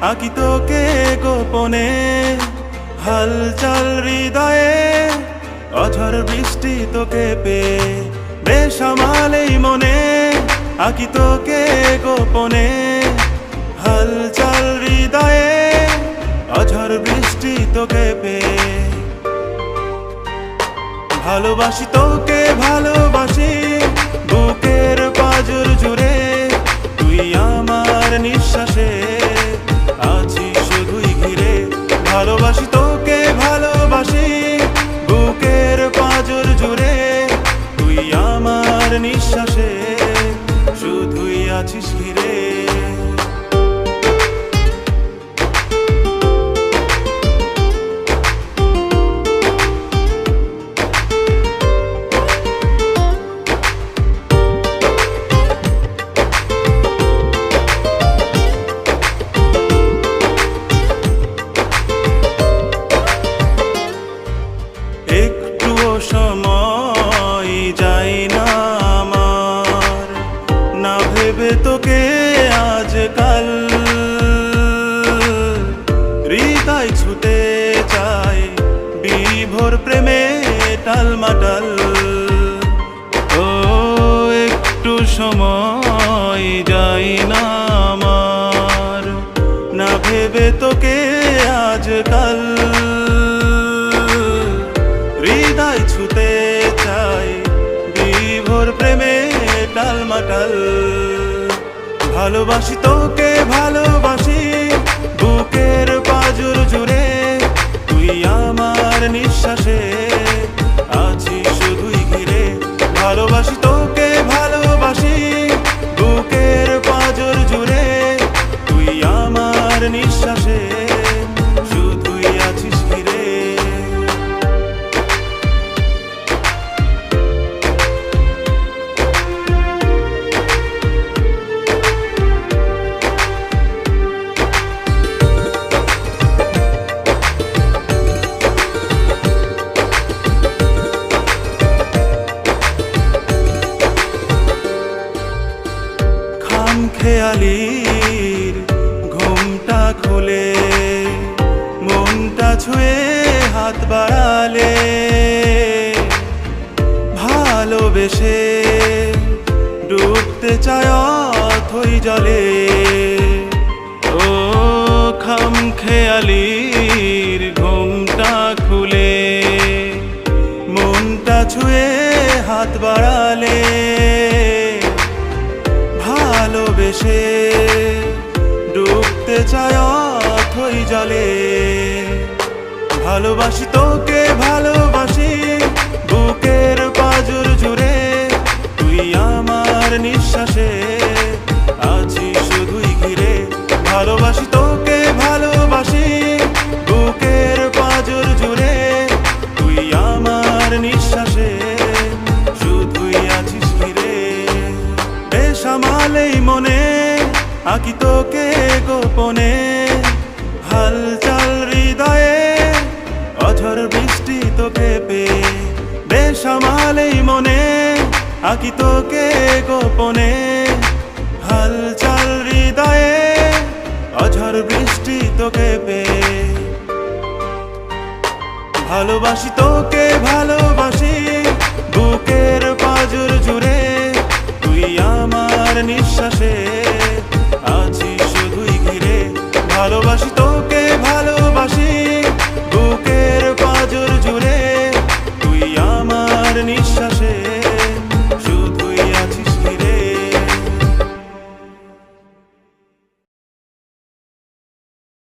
আঁকি তোকে গোপনে, হালচাল হৃদয়ে অঝড় বৃষ্টি তোকে পেয়ে, বেসামাল এই মনে আঁকি তোকে গোপনে, হালচাল হৃদয়ে অঝড় বৃষ্টি তোকে পেয়ে। ভালোবাসি তোকে ভালোবাসি বুকের পাঁজর জুড়ে, তুই আমার নিঃশ্বাসে আছিস শুধুই ঘিরে। ভালোবাসি তোকে ভালোবাসি বুকের পাঁজর জুড়ে, তুই আমার নিঃশ্বাসে শুধুই আছিস ঘিরে। সময় যাই না আমার, না ভেবে তোকে আজকাল হৃদয় ছুতে চায় বিভোর প্রেমে টালমাটাল। ও একটু সময় যাই না আমার, না ভেবে তোকে আজকাল হৃদয় ছুতে চাই বিভোর প্রেমে টালমাটাল। ভালোবাসি তোকে ভালোবাসি বুকের পাঁজর জুড়ে, তুই আমার নিঃশ্বাসে আছিস শুধুই ঘিরে। ভালোবাসি তোকে ভালোবাসি বুকের পাঁজর জুড়ে, তুই আমার নিঃশ্বাসে শুধুই আছিস ঘিরে। খেয়ালির ঘুমটা খুলে মনটা ছুঁয়ে হাত বাড়ালে, ভালোবেসে ডুবতে চায় অথই জলে। ও খাম খেয়ালির ঘুমটা খুলে মনটা ছুঁয়ে হাত বাড়ালে, ভালোবেসে ডুবতে চায় অথই জলে। ভালোবাসি তোকে ভালোবাসি বুকের পাঁজর জুড়ে, তুই আমার নিঃশ্বাসে আছিস শুধুই ঘিরে। ভালোবাসি তোকে ভালোবাসি বুকের পাঁজর জুড়ে, তুই আমার নিঃশ্বাসে শুধুই আছিস ঘিরে। বেসামাল এই মনে আঁকি তোকে গোপনে, হালচাল হৃদয়ে অঝড় বৃষ্টি তোকে পেয়ে। বেসামাল এই মনে আঁকি তোকে গোপনে, হালচাল হৃদয়ে অঝড় বৃষ্টি তোকে পেয়ে। ভালোবাসি তোকে ভালোবাসি বুকের পাঁজর জুড়ে, তুই আমার নিঃশ্বাসে আছিস শুধুই ঘিরে। ভালোবাসি তোকে